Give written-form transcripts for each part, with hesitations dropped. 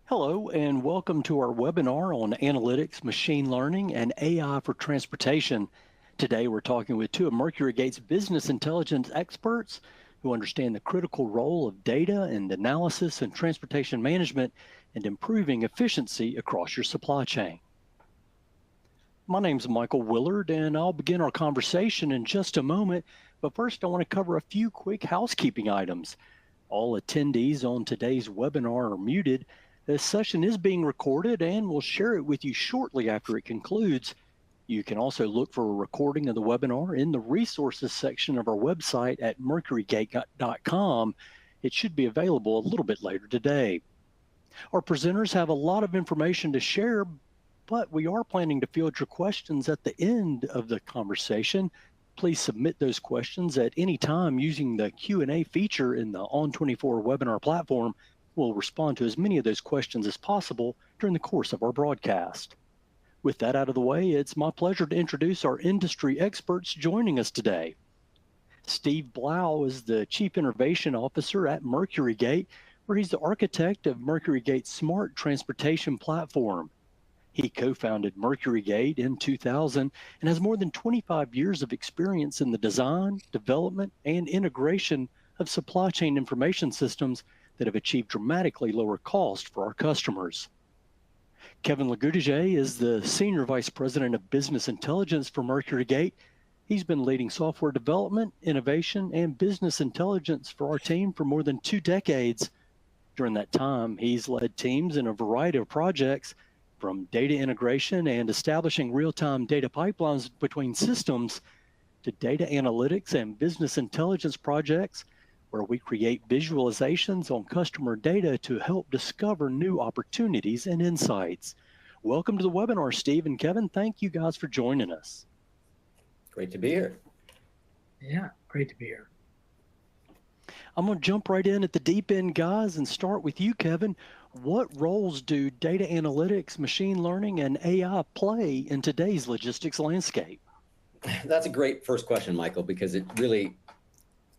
Hello, and welcome to our webinar on analytics, machine learning, and AI for transportation. Today, we're talking with two of MercuryGate's business intelligence experts who understand the critical role of data and analysis in transportation management and improving efficiency across your supply chain. My name's Michael Willard, and I'll begin our conversation in just a moment. But first, I want to cover a few quick housekeeping items. All attendees on today's webinar are muted. This session is being recorded and we'll share it with you shortly after it concludes. You can also look for a recording of the webinar in the resources section of our website at MercuryGate.com. It should be available a little bit later today. Our presenters have a lot of information to share, but we are planning to field your questions at the end of the conversation. Please submit those questions at any time using the Q&A feature in the On24 webinar platform. We'll respond to as many of those questions as possible during the course of our broadcast. With that out of the way, it's my pleasure to introduce our industry experts joining us today. Steve Blough is the Chief Innovation Officer at MercuryGate, where he's the architect of MercuryGate's smart transportation platform. He co-founded MercuryGate in 2000 and has more than 25 years of experience in the design, development, and integration of supply chain information systems that have achieved dramatically lower cost for our customers. Kevin LoGuidice is the Senior Vice President of Business Intelligence for MercuryGate. He's been leading software development, innovation, and business intelligence for our team for more than 2 decades. During that time, he's led teams in a variety of projects, from data integration and establishing real-time data pipelines between systems to data analytics and business intelligence projects, where we create visualizations on customer data to help discover new opportunities and insights. Welcome to the webinar, Steve and Kevin. Thank you guys for joining us. Great to be here. Yeah, great to be here. I'm going to jump right in at the deep end, guys, and start with you, Kevin. What roles do data analytics, machine learning, and AI play in today's logistics landscape? That's a great first question, Michael, because it really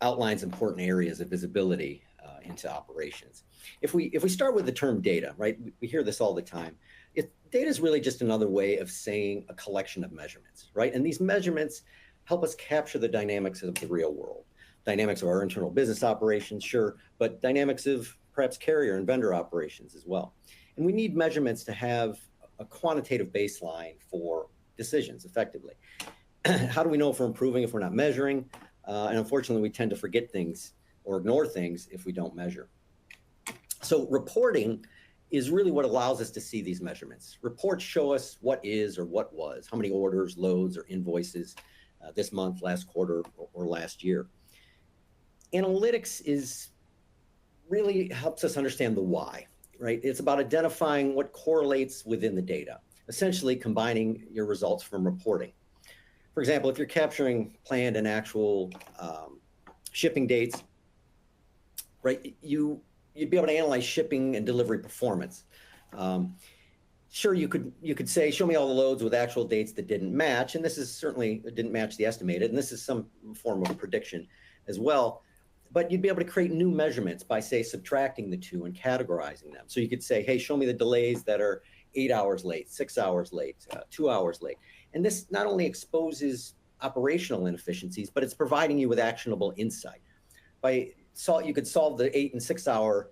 outlines important areas of visibility into operations. If we start with the term data, right, we hear this all the time. Data is really just another way of saying a collection of measurements, right? And these measurements help us capture the dynamics of the real world. Dynamics of our internal business operations, sure, but dynamics of perhaps carrier and vendor operations as well. And we need measurements to have a quantitative baseline for decisions effectively. How do we know if we're improving if we're not measuring? And unfortunately, we tend to forget things or ignore things if we don't measure. So reporting is really what allows us to see these measurements. Reports show us what is or what was, how many orders, loads, or invoices this month, last quarter, or last year. Analytics really helps us understand the why, right? It's about identifying what correlates within the data, essentially combining your results from reporting. For example, if you're capturing planned and actual shipping dates, right, you'd be able to analyze shipping and delivery performance. Sure, you could say, show me all the loads with actual dates that didn't match, and this is certainly didn't match the estimated, and this is some form of prediction as well. But you'd be able to create new measurements by, say, subtracting the two and categorizing them. So you could say, hey, show me the delays that are 8 hours late, 6 hours late, 2 hours late. And this not only exposes operational inefficiencies, but it's providing you with actionable insight. You could solve the 8 and 6 hour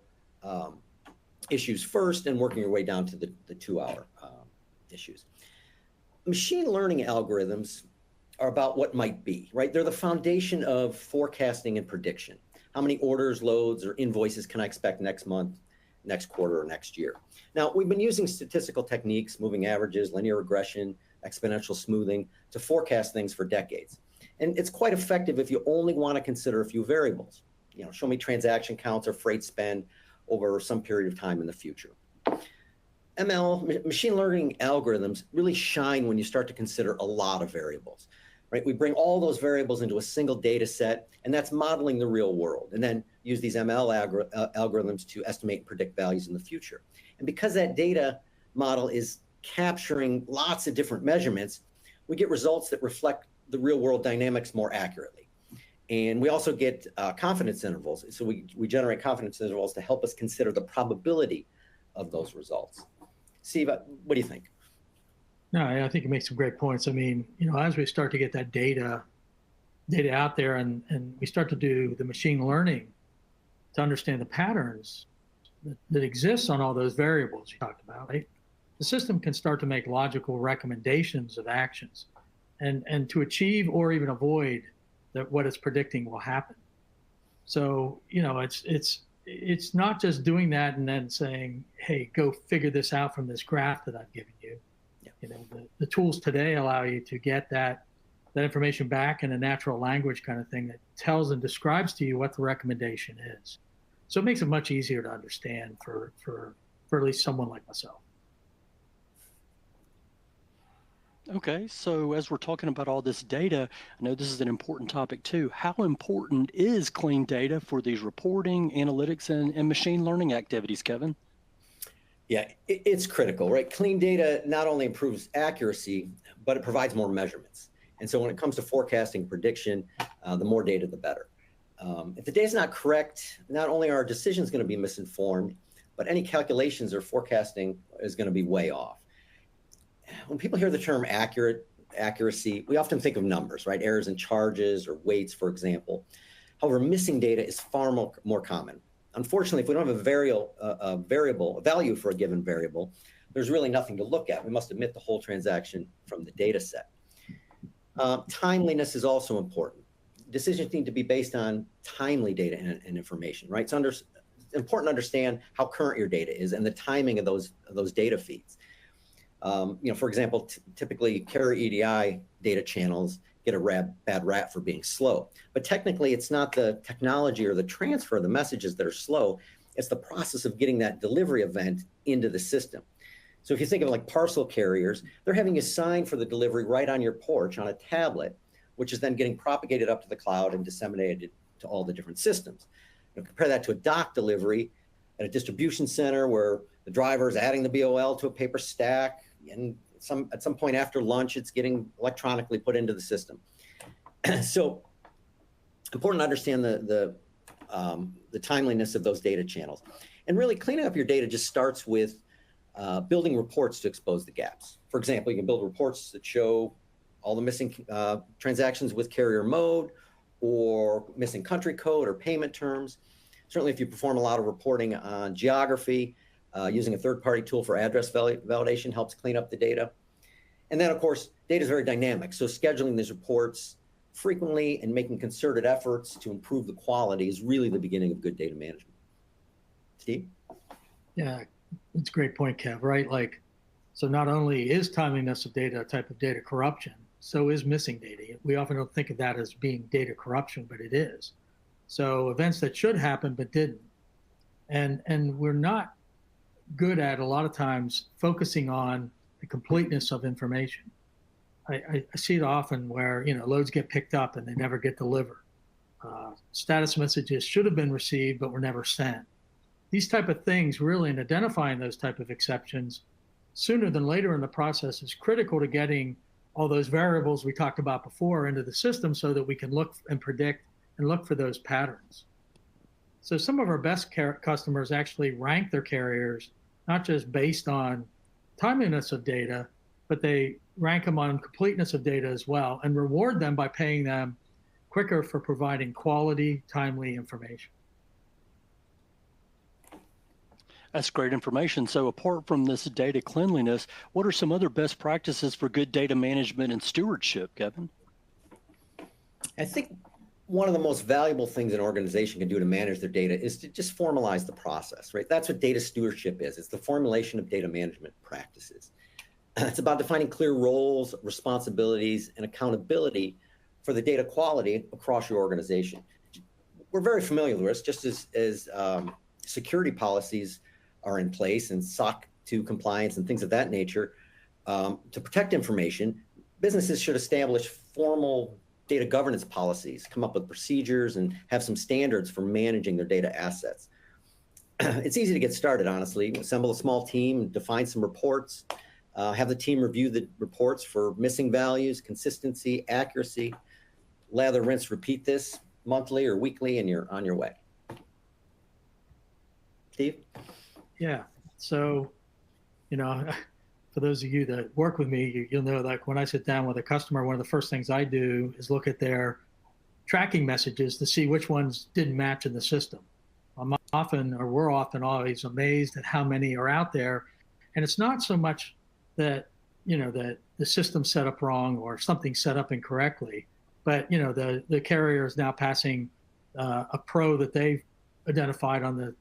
issues first and working your way down to the 2 hour issues. Machine learning algorithms are about what might be, right? They're the foundation of forecasting and prediction. How many orders, loads, or invoices can I expect next month, next quarter, or next year? Now, we've been using statistical techniques, moving averages, linear regression, exponential smoothing to forecast things for decades. And it's quite effective if you only want to consider a few variables. You know, show me transaction counts or freight spend over some period of time in the future. Machine learning algorithms really shine when you start to consider a lot of variables, right? We bring all those variables into a single data set, and that's modeling the real world, and then use these algorithms to estimate and predict values in the future. And because that data model is capturing lots of different measurements, we get results that reflect the real world dynamics more accurately. And we also get confidence intervals. So we generate confidence intervals to help us consider the probability of those results. Steve, what do you think? No, I think you make some great points. I mean, as we start to get that data out there and we start to do the machine learning to understand the patterns that exists on all those variables you talked about, right? The system can start to make logical recommendations of actions and to achieve or even avoid that what it's predicting will happen. So, it's not just doing that and then saying, hey, go figure this out from this graph that I've given you. Yeah. The tools today allow you to get that information back in a natural language kind of thing that tells and describes to you what the recommendation is. So it makes it much easier to understand for at least someone like myself. Okay, so as we're talking about all this data, I know this is an important topic too. How important is clean data for these reporting, analytics, and machine learning activities, Kevin? Yeah, it's critical, right? Clean data not only improves accuracy, but it provides more measurements. And so when it comes to forecasting prediction, the more data, the better. If the data is not correct, not only are our decisions going to be misinformed, but any calculations or forecasting is going to be way off. When people hear the term accuracy, we often think of numbers, right? Errors in charges or weights, for example. However, missing data is far more common. Unfortunately, if we don't have a value for a given variable, there's really nothing to look at. We must omit the whole transaction from the data set. Timeliness is also important. Decisions need to be based on timely data and information, right? It's important to understand how current your data is and the timing of those data feeds. For example, typically carrier EDI data channels get a bad rap for being slow. But technically, it's not the technology or the transfer of the messages that are slow. It's the process of getting that delivery event into the system. So if you think of like parcel carriers, they're having you sign for the delivery right on your porch on a tablet, which is then getting propagated up to the cloud and disseminated to all the different systems. Compare that to a dock delivery at a distribution center where the driver is adding the BOL to a paper stack, and at some point after lunch, it's getting electronically put into the system. So important to understand the timeliness of those data channels. And really cleaning up your data just starts with building reports to expose the gaps. For example, you can build reports that show all the missing transactions with carrier mode or missing country code or payment terms. Certainly, if you perform a lot of reporting on geography, using a third-party tool for address validation helps clean up the data. And then, of course, data is very dynamic. So scheduling these reports frequently and making concerted efforts to improve the quality is really the beginning of good data management. Steve? Yeah, that's a great point, Kev, right? So not only is timeliness of data a type of data corruption, so is missing data. We often don't think of that as being data corruption, but it is. So events that should happen but didn't. And we're not good at a lot of times focusing on the completeness of information. I see it often where loads get picked up and they never get delivered. Status messages should have been received but were never sent. These type of things, really, in identifying those type of exceptions sooner than later in the process is critical to getting all those variables we talked about before into the system so that we can look and predict and look for those patterns. So some of our best customers actually rank their carriers not just based on timeliness of data, but they rank them on completeness of data as well and reward them by paying them quicker for providing quality, timely information. That's great information. So apart from this data cleanliness, what are some other best practices for good data management and stewardship, Kevin? I think one of the most valuable things an organization can do to manage their data is to just formalize the process, right? That's what data stewardship is. It's the formulation of data management practices. It's about defining clear roles, responsibilities, and accountability for the data quality across your organization. We're very familiar with this, just as security policies are in place and SOC 2 compliance and things of that nature. To protect information, businesses should establish formal data governance policies, come up with procedures, and have some standards for managing their data assets. It's easy to get started, honestly. Assemble a small team, define some reports, have the team review the reports for missing values, consistency, accuracy. Lather, rinse, repeat this monthly or weekly, and you're on your way. Steve? Yeah, So, for those of you that work with me, you'll know, like, when I sit down with a customer, one of the first things I do is look at their tracking messages to see which ones didn't match in the system. We're often always amazed at how many are out there. And it's not so much that, that the system's set up wrong or something's set up incorrectly, but, the carrier is now passing a pro that they've identified on the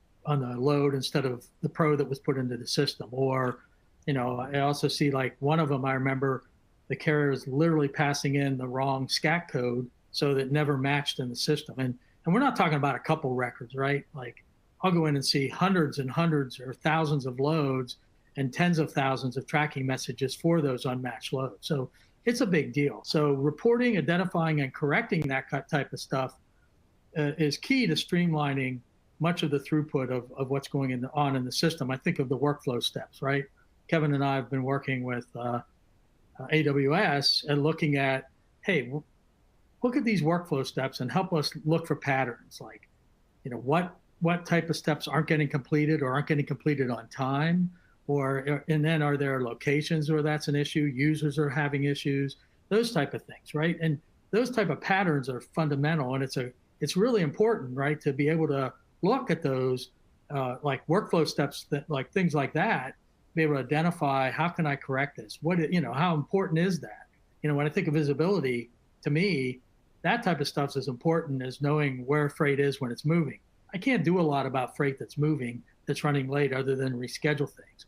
load instead of the pro that was put into the system. Or, I also see, like, one of them, I remember the carrier is literally passing in the wrong SCAC code, so that never matched in the system. And we're not talking about a couple records, right? Like, I'll go in and see hundreds and hundreds or thousands of loads and tens of thousands of tracking messages for those unmatched loads. So it's a big deal. So reporting, identifying, and correcting that type of stuff is key to streamlining much of the throughput of what's going on in the system. I think of the workflow steps, right? Kevin and I have been working with AWS and looking at, hey, look at these workflow steps and help us look for patterns. Like, what type of steps aren't getting completed or aren't getting completed on time, and then are there locations where that's an issue, users are having issues, those type of things, right? And those type of patterns are fundamental, and it's really important, right, to be able to look at those like workflow steps, that, like, things like that, be able to identify, how can I correct this? How important is that? When I think of visibility, to me, that type of stuff is as important as knowing where freight is when it's moving. I can't do a lot about freight that's moving, that's running late, other than reschedule things.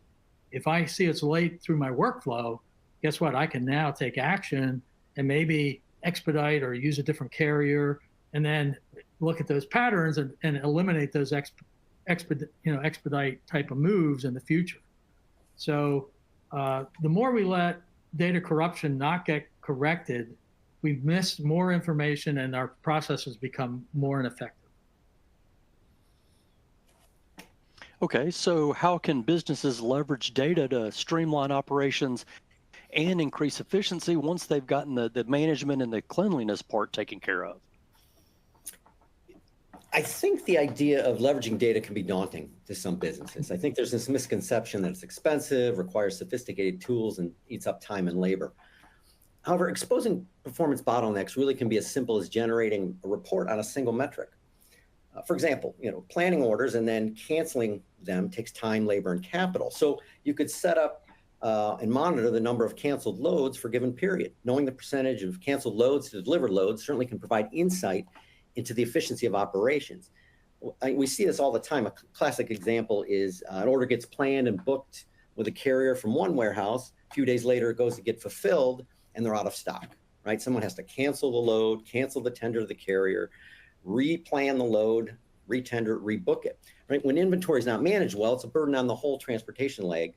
If I see it's late through my workflow, guess what? I can now take action and maybe expedite or use a different carrier, and then look at those patterns and eliminate those expedite type of moves in the future. So the more we let data corruption not get corrected, we miss more information and our processes become more ineffective. Okay, so how can businesses leverage data to streamline operations and increase efficiency once they've gotten the management and the cleanliness part taken care of? I think the idea of leveraging data can be daunting to some businesses. I think there's this misconception that it's expensive, requires sophisticated tools, and eats up time and labor. However, exposing performance bottlenecks really can be as simple as generating a report on a single metric. For example, planning orders and then canceling them takes time, labor, and capital. So you could set up and monitor the number of canceled loads for a given period. Knowing the percentage of canceled loads to delivered loads certainly can provide insight into the efficiency of operations. We see this all the time. A classic example is an order gets planned and booked with a carrier from one warehouse. A few days later, it goes to get fulfilled, and they're out of stock, right? Someone has to cancel the load, cancel the tender to the carrier, replan the load, retender, rebook it, right? When inventory is not managed well, it's a burden on the whole transportation leg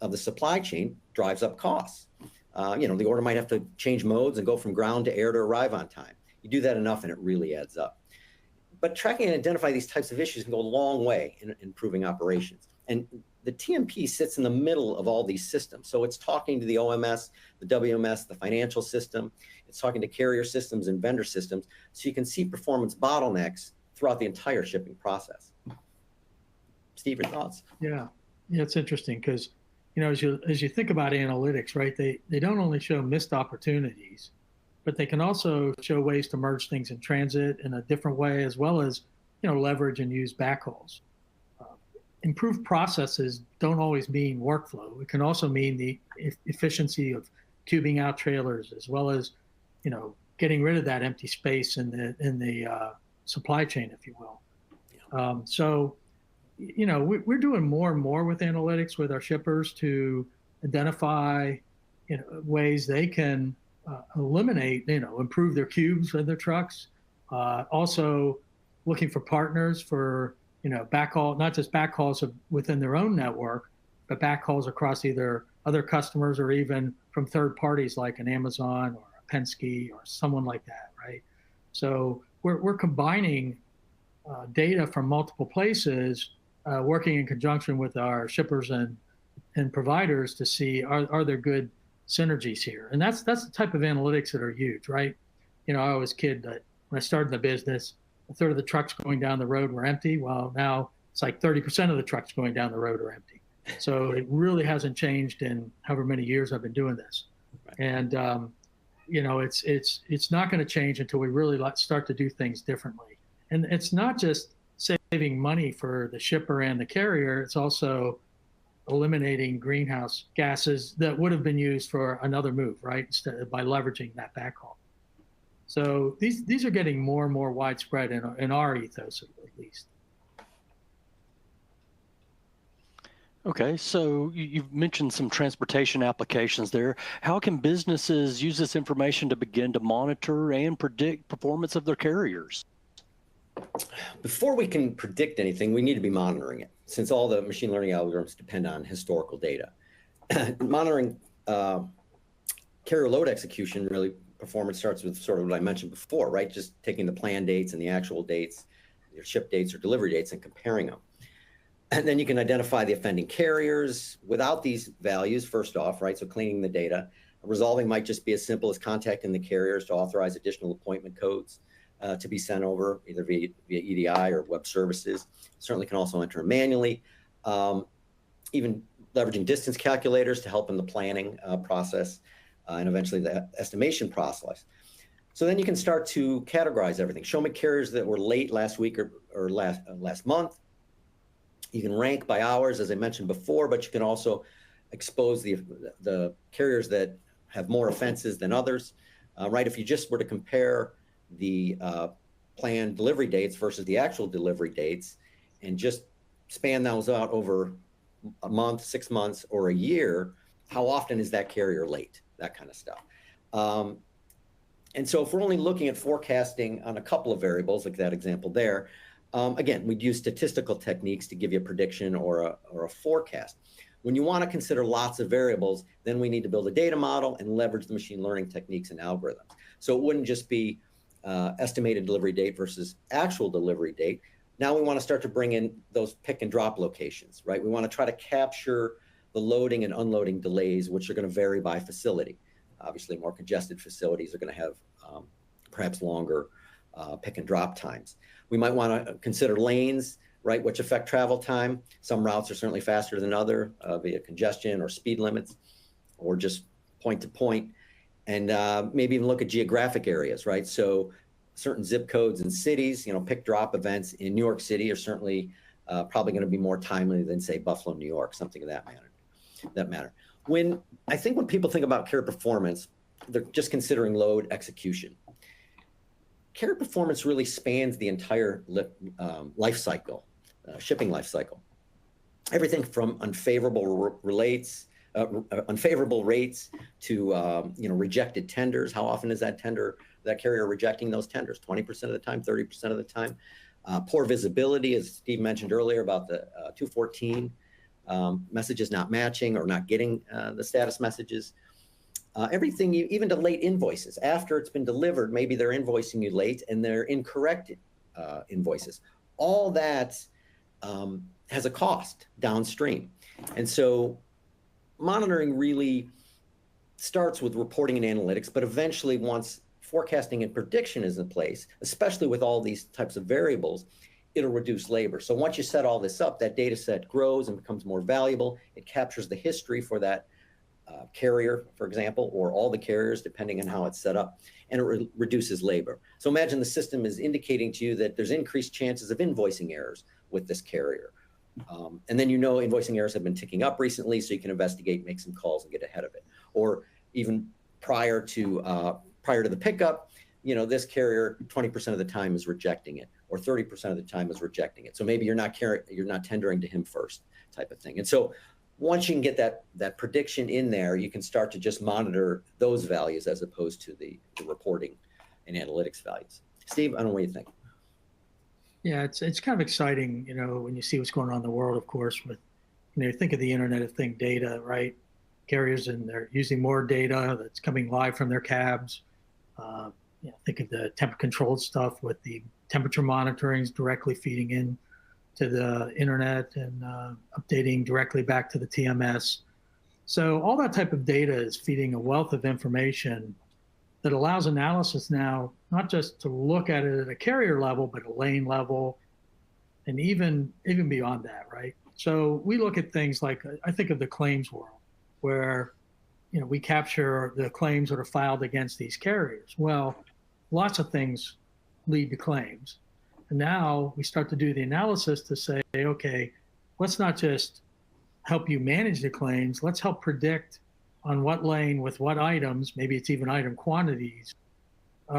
of the supply chain, drives up costs. The order might have to change modes and go from ground to air to arrive on time. You do that enough and it really adds up. But tracking and identifying these types of issues can go a long way in improving operations. And the TMP sits in the middle of all these systems. So it's talking to the OMS, the WMS, the financial system. It's talking to carrier systems and vendor systems. So you can see performance bottlenecks throughout the entire shipping process. Steve, your thoughts? Yeah, it's interesting because, as you think about analytics, right, they don't only show missed opportunities, but they can also show ways to merge things in transit in a different way, as well as, leverage and use backhauls. Improved processes don't always mean workflow. It can also mean the efficiency of tubing out trailers, as well as, getting rid of that empty space in the supply chain, if you will. We're doing more and more with analytics with our shippers to identify, ways they can eliminate, improve their cubes of their trucks. Also looking for partners for, backhaul, not just backhauls within their own network, but backhauls across either other customers or even from third parties like an Amazon or a Penske or someone like that, right? So we're combining data from multiple places, working in conjunction with our shippers and providers to see are there good synergies here. And that's the type of analytics that are huge, right? I always kid that when I started the business, a third of the trucks going down the road were empty. Well, now it's like 30% of the trucks going down the road are empty. So it really hasn't changed in however many years I've been doing this. Right. And, it's not going to change until we really start to do things differently. And it's not just saving money for the shipper and the carrier, it's also eliminating greenhouse gases that would have been used for another move, right? By leveraging that backhaul. So these are getting more and more widespread in our ethos, at least. Okay, so you've mentioned some transportation applications there. How can businesses use this information to begin to monitor and predict performance of their carriers? Before we can predict anything, we need to be monitoring it, since all the machine learning algorithms depend on historical data. Monitoring carrier load execution, really, performance starts with sort of what I mentioned before, right? Just taking the plan dates and the actual dates, your ship dates or delivery dates, and comparing them. And then you can identify the offending carriers without these values, first off, right? So cleaning the data. Resolving might just be as simple as contacting the carriers to authorize additional appointment codes to be sent over, either via EDI or web services. Certainly can also enter manually. Even leveraging distance calculators to help in the planning process and eventually the estimation process. So then you can start to categorize everything. Show me carriers that were late last week or last month. You can rank by hours, as I mentioned before, but you can also expose the carriers that have more offenses than others, right? If you just were to compare the planned delivery dates versus the actual delivery dates and just span those out over a month, 6 months, or a year, how often is that carrier late? That kind of stuff. And so if we're only looking at forecasting on a couple of variables, like that example there, again, we'd use statistical techniques to give you a prediction or a forecast. When you want to consider lots of variables, then we need to build a data model and leverage the machine learning techniques and algorithms. So it wouldn't just be estimated delivery date versus actual delivery date. Now we want to start to bring in those pick and drop locations, right? We want to try to capture the loading and unloading delays, which are going to vary by facility. Obviously, more congested facilities are going to have perhaps longer pick and drop times. We might want to consider lanes, right, which affect travel time. Some routes are certainly faster than other via congestion or speed limits, or just point to point. And maybe even look at geographic areas, right? So certain zip codes and cities, pick drop events in New York City are certainly probably going to be more timely than, say, Buffalo, New York, something of that matter. When people think about carrier performance, they're just considering load execution. Carrier performance really spans the entire life cycle, shipping life cycle. Everything from unfavorable rates to rejected tenders. How often is that carrier rejecting those tenders? 20% of the time, 30% of the time. Poor visibility, as Steve mentioned earlier about the 214 messages not matching or not getting the status messages. Everything, even to late invoices. After it's been delivered, maybe they're invoicing you late and they're incorrect invoices. All that has a cost downstream. And so monitoring really starts with reporting and analytics, but eventually once forecasting and prediction is in place, especially with all these types of variables, it'll reduce labor. So once you set all this up, that data set grows and becomes more valuable. It captures the history for that carrier, for example, or all the carriers, depending on how it's set up, and it reduces labor. So imagine the system is indicating to you that there's increased chances of invoicing errors with this carrier. And then invoicing errors have been ticking up recently, so you can investigate, make some calls, and get ahead of it. Or even prior to the pickup, this carrier 20% of the time is rejecting it, or 30% of the time is rejecting it. So maybe you're not tendering to him first, type of thing. And so once you can get that prediction in there, you can start to just monitor those values as opposed to the reporting and analytics values. Steve, I don't know what you think. Yeah, it's kind of exciting, when you see what's going on in the world, of course, with, think of the Internet of Things data, right? Carriers, and they're using more data that's coming live from their cabs. Think of the temperature-controlled stuff with the temperature monitorings directly feeding in to the internet and updating directly back to the TMS. So all that type of data is feeding a wealth of information that allows analysis now, not just to look at it at a carrier level, but a lane level, and even beyond that, right? So we look at things like, I think of the claims world, where we capture the claims that are filed against these carriers. Well, lots of things lead to claims. And now we start to do the analysis to say, okay, let's not just help you manage the claims, let's help predict on what lane with what items, maybe it's even item quantities,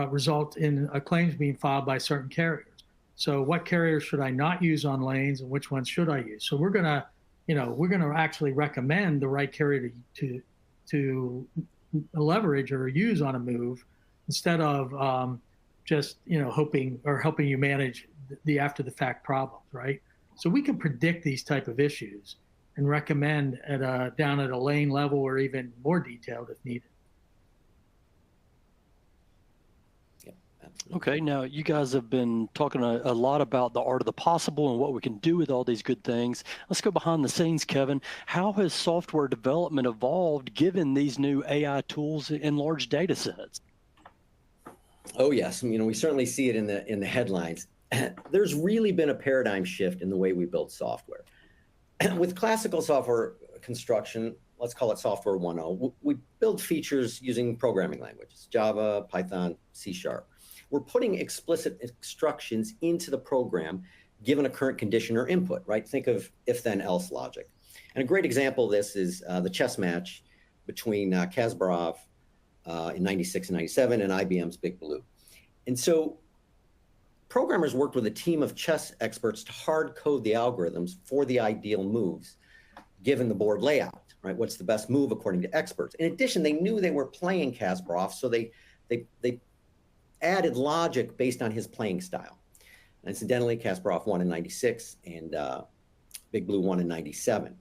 result in claims being filed by certain carriers. So what carriers should I not use on lanes and which ones should I use? So we're gonna actually recommend the right carrier to leverage or use on a move, instead of just hoping or helping you manage the after the fact problems, right? So we can predict these type of issues and recommend down at a lane level, or even more detailed if needed. Yeah, absolutely. Okay, now you guys have been talking a lot about the art of the possible and what we can do with all these good things. Let's go behind the scenes, Kevin. How has software development evolved given these new AI tools and large data sets? Oh yes, we certainly see it in the headlines. There's really been a paradigm shift in the way we build software. With classical software construction, let's call it software 1.0, we build features using programming languages, Java, Python, C#. We're putting explicit instructions into the program given a current condition or input, right? Think of if-then-else logic. And a great example of this is the chess match between Kasparov in 96 and 97 and IBM's Big Blue. And so programmers worked with a team of chess experts to hard code the algorithms for the ideal moves, given the board layout, right? What's the best move according to experts? In addition, they knew they were playing Kasparov, so they added logic based on his playing style. And incidentally, Kasparov won in 96 and Big Blue won in 97.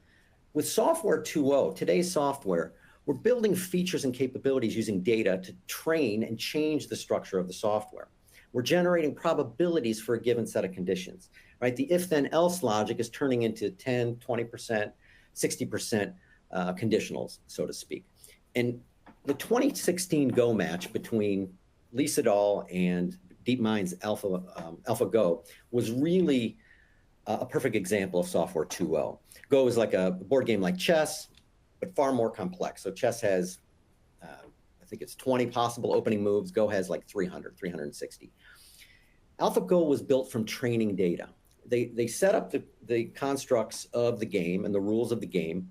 With software 2.0, today's software, we're building features and capabilities using data to train and change the structure of the software. We're generating probabilities for a given set of conditions, right? The if-then-else logic is turning into 10, 20%, 60% conditionals, so to speak. And the 2016 Go match between Lee Sedol and DeepMind's AlphaGo was really a perfect example of software 2.0. Go is like a board game like chess, but far more complex. So chess has, I think it's 20 possible opening moves. Go has like 300, 360. AlphaGo was built from training data. They set up the constructs of the game and the rules of the game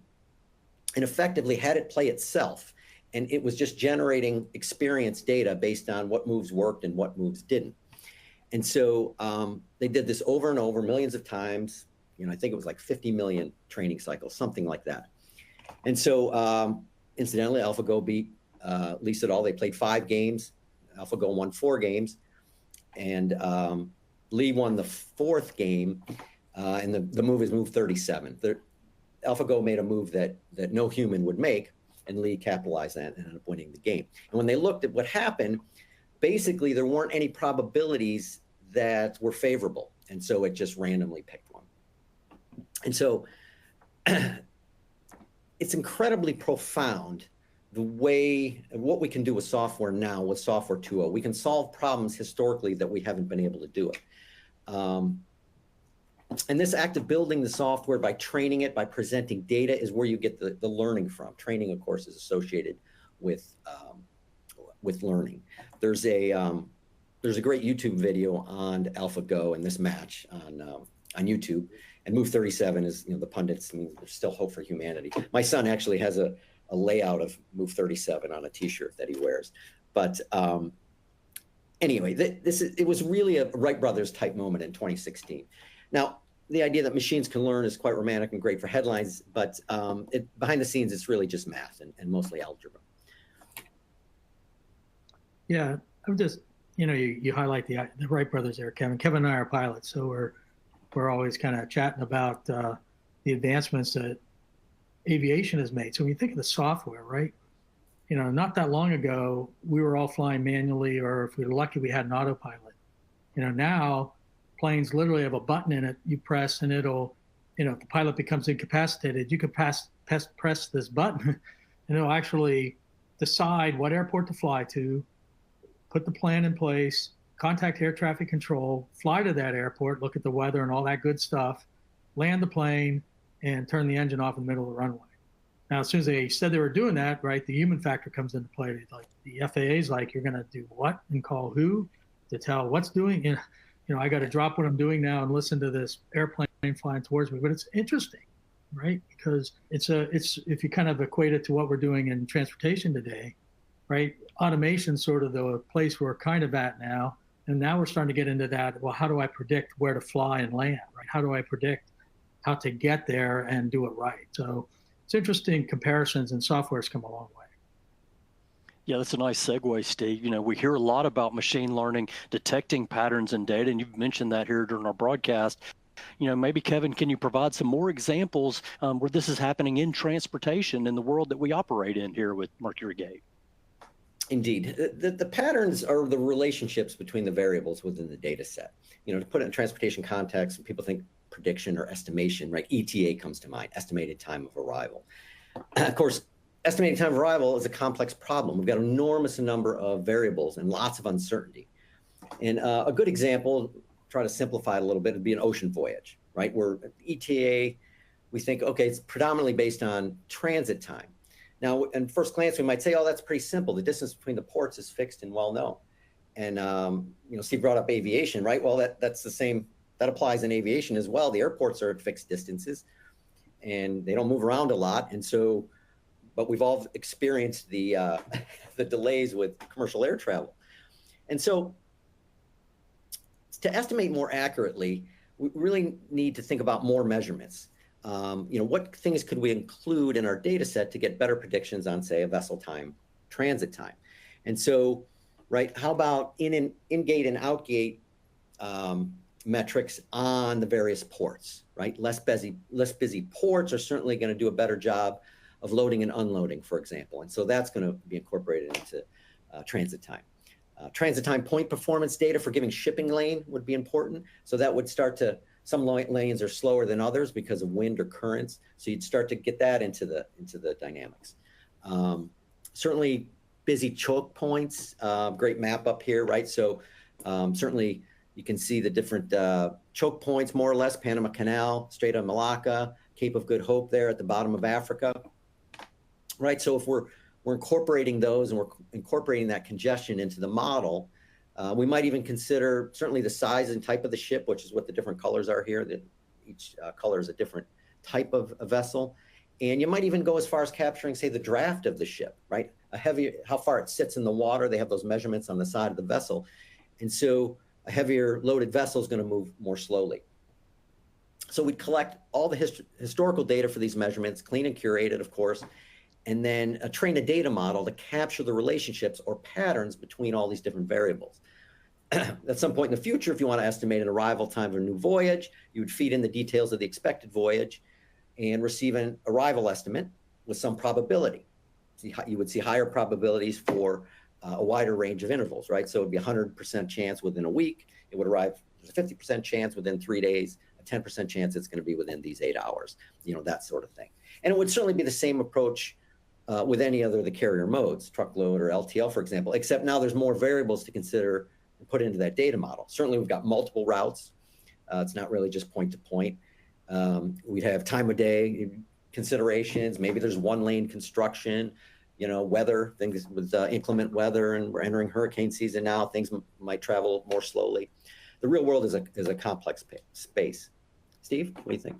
and effectively had it play itself. And it was just generating experience data based on what moves worked and what moves didn't. And so they did this over and over, millions of times. I think it was like 50 million training cycles, something like that. And so incidentally, AlphaGo beat Lee Sedol. They played 5 games. AlphaGo won 4 games. And Lee won the 4th game, and the move is move 37. AlphaGo made a move that no human would make, and Lee capitalized that and ended up winning the game. And when they looked at what happened, basically there weren't any probabilities that were favorable, and so it just randomly picked one. And so it's incredibly profound what we can do with software now with software 2.0. We can solve problems historically that we haven't been able to do it. And this act of building the software by training it, by presenting data, is where you get the learning from. Training, of course, is associated with learning. There's a great YouTube video on AlphaGo and this match on YouTube. And move 37 is, the pundits, there's still hope for humanity. My son actually has a layout of move 37 on a T-shirt that he wears. But anyway, it was really a Wright brothers type moment in 2016. Now, the idea that machines can learn is quite romantic and great for headlines, but behind the scenes, it's really just math and mostly algebra. Yeah, I'm just, you highlight the Wright brothers there, Kevin. Kevin and I are pilots, so we're always kind of chatting about the advancements that aviation has made. So when you think of the software, right? Not that long ago, we were all flying manually, or if we were lucky, we had an autopilot. Now planes literally have a button in it. You press and it'll, if the pilot becomes incapacitated, you could press this button and it'll actually decide what airport to fly to, put the plan in place, contact air traffic control, fly to that airport, look at the weather and all that good stuff, land the plane, and turn the engine off in the middle of the runway. Now, as soon as they said they were doing that, right, the human factor comes into play. Like the FAA's like, you're going to do what and call who to tell what's doing. I got to drop what I'm doing now and listen to this airplane flying towards me. But it's interesting, right? Because it's if you kind of equate it to what we're doing in transportation today, right? Automation's sort of the place we're kind of at now. And now we're starting to get into that. Well, how do I predict where to fly and land, right? How do I predict how to get there and do it right? So it's interesting comparisons, and software's come a long way. Yeah, that's a nice segue, Steve. We hear a lot about machine learning, detecting patterns in data, and you've mentioned that here during our broadcast. Maybe, Kevin, can you provide some more examples where this is happening in transportation in the world that we operate in here with MercuryGate? Indeed. The patterns are the relationships between the variables within the data set. To put it in transportation context, when people think prediction or estimation, right? ETA comes to mind, estimated time of arrival. Of course, estimating time of arrival is a complex problem. We've got an enormous number of variables and lots of uncertainty. And a good example, try to simplify it a little bit, would be an ocean voyage, right? Where ETA, we think, okay, it's predominantly based on transit time. Now, at first glance, we might say, oh, that's pretty simple. The distance between the ports is fixed and well known. And, Steve brought up aviation, right? Well, that's the same, that applies in aviation as well. The airports are at fixed distances and they don't move around a lot. And so, but we've all experienced the the delays with commercial air travel. And so to estimate more accurately, we really need to think about more measurements. What things could we include in our data set to get better predictions on, say, a vessel time, transit time? And so, right, how about in-gate and out-gate metrics on the various ports, right? Less busy ports are certainly going to do a better job of loading and unloading, for example. And so that's going to be incorporated into transit time. Transit time point performance data for giving shipping lane would be important. So that would start to, some lanes are slower than others because of wind or currents. So you'd start to get that into the dynamics. Certainly busy choke points, great map up here, right? So certainly you can see the different choke points, more or less, Panama Canal, Strait of Malacca, Cape of Good Hope there at the bottom of Africa, right? So if we're incorporating those and we're incorporating that congestion into the model, we might even consider certainly the size and type of the ship, which is what the different colors are here, that each color is a different type of a vessel. And you might even go as far as capturing, say, the draft of the ship, right? How far it sits in the water. They have those measurements on the side of the vessel. And so a heavier loaded vessel is going to move more slowly. So we'd collect all the historical data for these measurements, clean and curated, of course, and then train a data model to capture the relationships or patterns between all these different variables. At some point in the future, if you want to estimate an arrival time of a new voyage, you would feed in the details of the expected voyage and receive an arrival estimate with some probability. You would see higher probabilities for a wider range of intervals, right? So it would be 100% chance within a week. It would arrive, there's a 50% chance within 3 days, a 10% chance it's going to be within these 8 hours, that sort of thing. And it would certainly be the same approach with any other of the carrier modes, truckload or LTL, for example, except now there's more variables to consider and put into that data model. Certainly we've got multiple routes. It's not really just point to point. We'd have time of day considerations. Maybe there's one lane construction, weather, things with inclement weather, and we're entering hurricane season now, things might travel more slowly. The real world is a complex space. Steve, what do you think?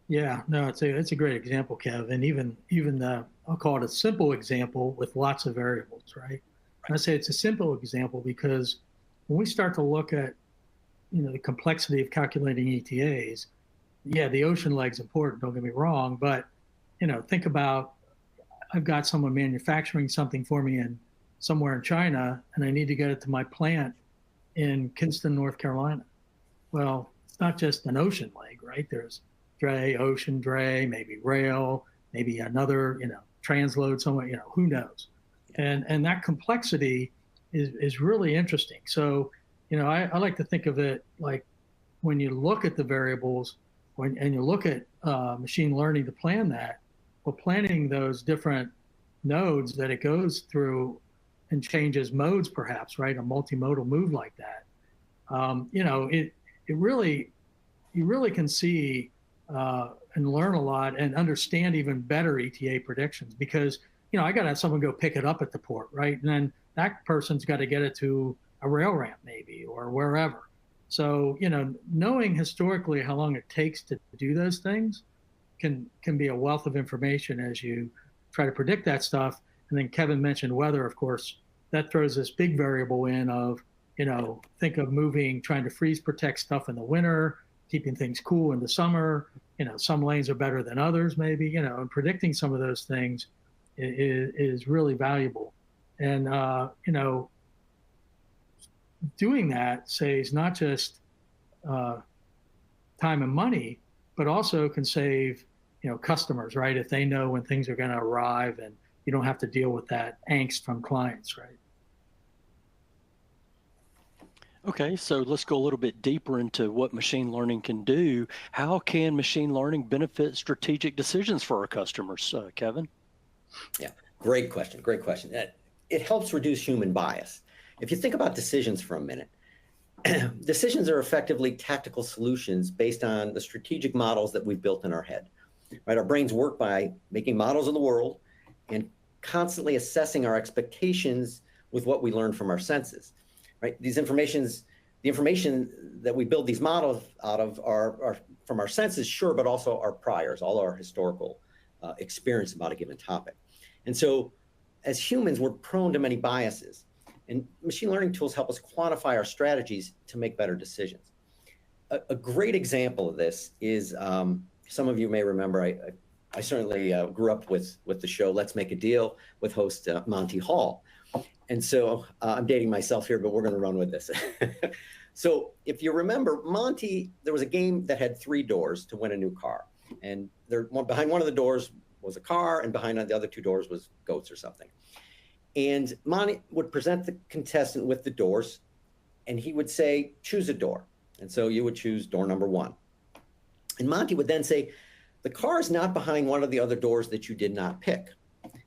Yeah, no, it's a great example, Kev, and even the, I'll call it a simple example with lots of variables, right? And I say it's a simple example because when we start to look at the complexity of calculating ETAs, yeah, the ocean leg's important, don't get me wrong, but think about, I've got someone manufacturing something for me somewhere in China, and I need to get it to my plant in Kinston, North Carolina. Well, it's not just an ocean leg, right? There's dray, ocean dray, maybe rail, maybe another, transload somewhere, who knows? And that complexity is really interesting. So, I like to think of it like when you look at the variables and you look at machine learning to plan that, well, planning those different nodes that it goes through and changes modes, perhaps, right? A multimodal move like that. You really can see and learn a lot and understand even better ETA predictions, because, I got to have someone go pick it up at the port, right? And then that person's got to get it to a rail ramp maybe, or wherever. So, knowing historically how long it takes to do those things can be a wealth of information as you try to predict that stuff. And then Kevin mentioned weather, of course. That throws this big variable in of, think of trying to freeze protect stuff in the winter, keeping things cool in the summer. Some lanes are better than others, maybe, and predicting some of those things is really valuable. And, doing that saves not just time and money, but also can save, customers, right? If they know when things are going to arrive, and you don't have to deal with that angst from clients, right? Okay, so let's go a little bit deeper into what machine learning can do. How can machine learning benefit strategic decisions for our customers, Kevin? Yeah, great question. Great question. It helps reduce human bias. If you think about decisions for a minute, decisions are effectively tactical solutions based on the strategic models that we've built in our head. Right? Our brains work by making models of the world and constantly assessing our expectations with what we learn from our senses. Right? The information that we build these models out of are from our senses, sure, but also our priors, all our historical experience about a given topic. And so as humans, we're prone to many biases, and machine learning tools help us quantify our strategies to make better decisions. A great example of this is, some of you may remember, I certainly grew up with the show Let's Make a Deal with host Monty Hall. And so I'm dating myself here, but we're going to run with this. So if you remember, Monty, there was a game that had 3 doors to win a new car. And behind one of the doors was a car, and behind the other 2 doors was goats or something. And Monty would present the contestant with the doors, and he would say, choose a door. And so you would choose door number 1. And Monty would then say, the car is not behind one of the other doors that you did not pick.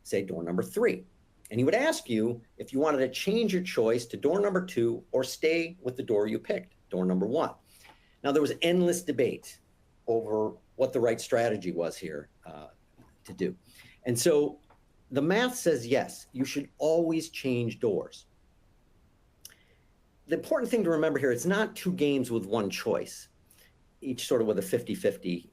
Say door number 3. And he would ask you if you wanted to change your choice to door number 2 or stay with the door you picked, door number 1. Now, there was endless debate over what the right strategy was here to do. And so the math says, yes, you should always change doors. The important thing to remember here, it's not 2 games with 1 choice, each sort of with a 50-50,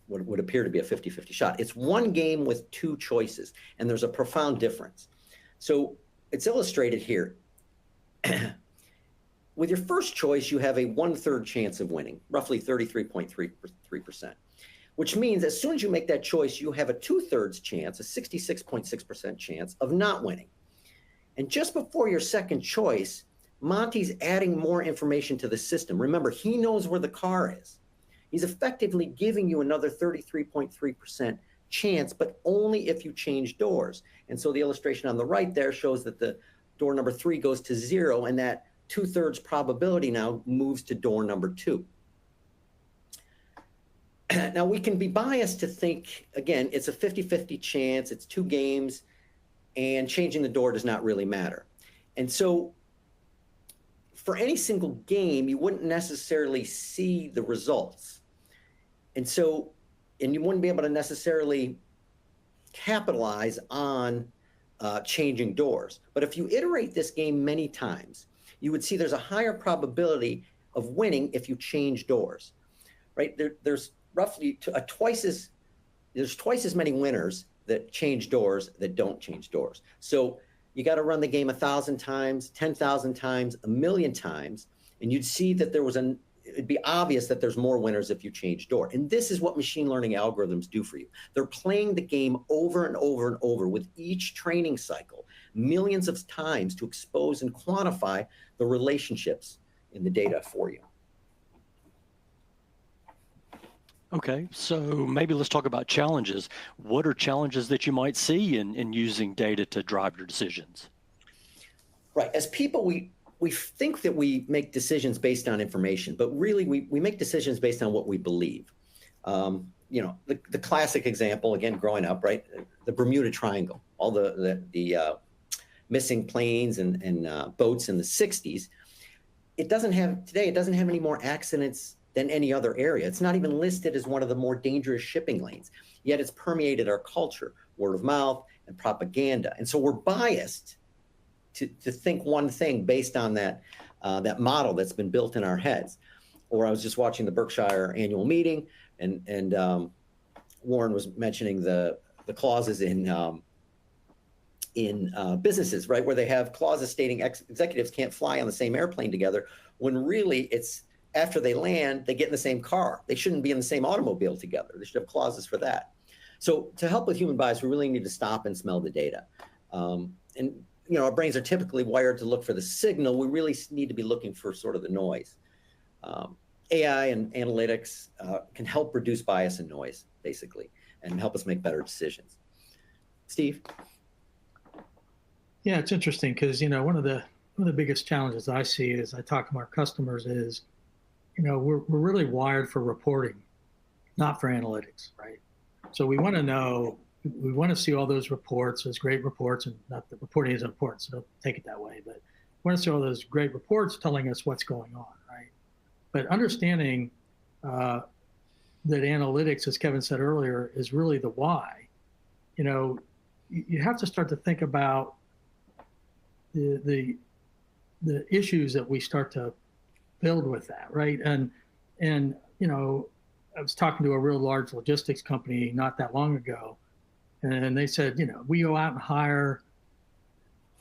would appear to be a 50-50 shot. It's 1 game with 2 choices, and there's a profound difference. So it's illustrated here. With your first choice, you have a 1/3 chance of winning, roughly 33.33%, which means as soon as you make that choice, you have a 2/3 chance, a 66.6% chance of not winning. And just before your second choice, Monty's adding more information to the system. Remember, he knows where the car is. He's effectively giving you another 33.3% chance, but only if you change doors. And so the illustration on the right there shows that the door number 3 goes to 0, and that 2/3 probability now moves to door number 2. Now, we can be biased to think, again, it's a 50-50 chance, it's 2 games, and changing the door does not really matter. And so for any single game, you wouldn't necessarily see the results. And you wouldn't be able to necessarily capitalize on changing doors. But if you iterate this game many times, you would see there's a higher probability of winning if you change doors, right? There's roughly twice as many winners that change doors that don't change doors. So you got to run the game 1,000 times, 10,000 times, 1,000,000 times, and you'd see that it'd be obvious that there's more winners if you change door. And this is what machine learning algorithms do for you. They're playing the game over and over and over with each training cycle, millions of times, to expose and quantify the relationships in the data for you. Okay, so maybe let's talk about challenges. What are challenges that you might see in using data to drive your decisions? Right. As people, we think that we make decisions based on information, but really we make decisions based on what we believe. The classic example, again, growing up, right? The Bermuda Triangle, all the missing planes and boats in the 60s. It doesn't have any more accidents than any other area. It's not even listed as one of the more dangerous shipping lanes, yet it's permeated our culture, word of mouth and propaganda. And so we're biased to think one thing based on that model that's been built in our heads. Or I was just watching the Berkshire annual meeting, and Warren was mentioning the clauses in businesses, right, where they have clauses stating executives can't fly on the same airplane together, when really it's after they land, they get in the same car. They shouldn't be in the same automobile together. They should have clauses for that. So to help with human bias, we really need to stop and smell the data. And our brains are typically wired to look for the signal. We really need to be looking for sort of the noise. AI and analytics can help reduce bias and noise, basically, and help us make better decisions. Steve? Yeah, it's interesting because, one of the biggest challenges I see as I talk to our customers is, we're really wired for reporting, not for analytics, right? So we want to know, we want to see all those reports, those great reports, and not that reporting is important, so don't take it that way, but we want to see all those great reports telling us what's going on, right? But understanding that analytics, as Kevin said earlier, is really the why. You have to start to think about the issues that we start to build with that, right? And I was talking to a real large logistics company not that long ago, and they said, we go out and hire